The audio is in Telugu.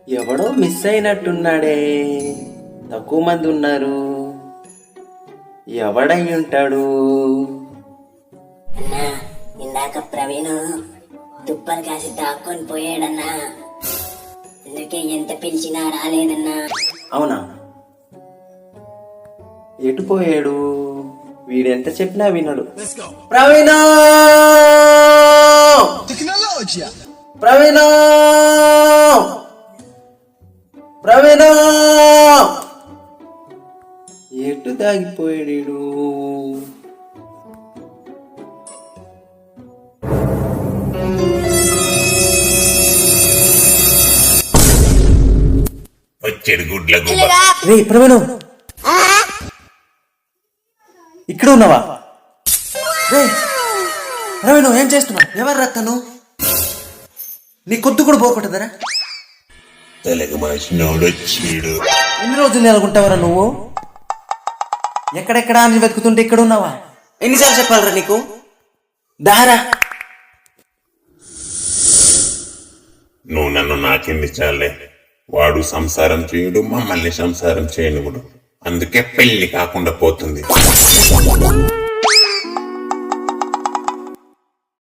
ఎవడో మిస్ అయినట్టున్నాడే. తక్కువ మంది ఉన్నారు. ఎవడై ఉంటాడు? అన్నా, ఇందాక ప్రవీణ్ తుప్పలు కాసి దాక్కొని పోయాడన్నా. అందుకే ఎంత పిలిచినా రాలేదన్నా. అవునా? ఎటు పోయాడు? వీడెంత చెప్పినా వినడు. ప్రవీణ! ప్రవీణ! ప్రవీణ! ఎటు దాగిపోయాడు? వచ్చాడు గుడ్ల గుబ. రే ప్రవీణు, ఇక్కడ ఉన్నావా? రే ప్రవీణు, ఏం చేస్తున్నావు? ఎవరు రత్తను? నీ కొద్దు కూడా పోకూడదరా? తెలగ మాసినోడు వచ్చాడు. ఎన్ని రోజులు నెలకుంటావరా నువ్వు? ఎక్కడెక్కడా అని వెతుకుతుంటే ఇక్కడ ఉన్నావా? ఎన్నిసార్లు చెప్పాలరా నీకు? దారా నువ్వు నన్ను నాకింది చాలే. వాడు సంసారం చేయుడు, మమ్మల్ని సంసారం చేయనుడు. అందుకే పెళ్లి కాకుండా పోతుంది.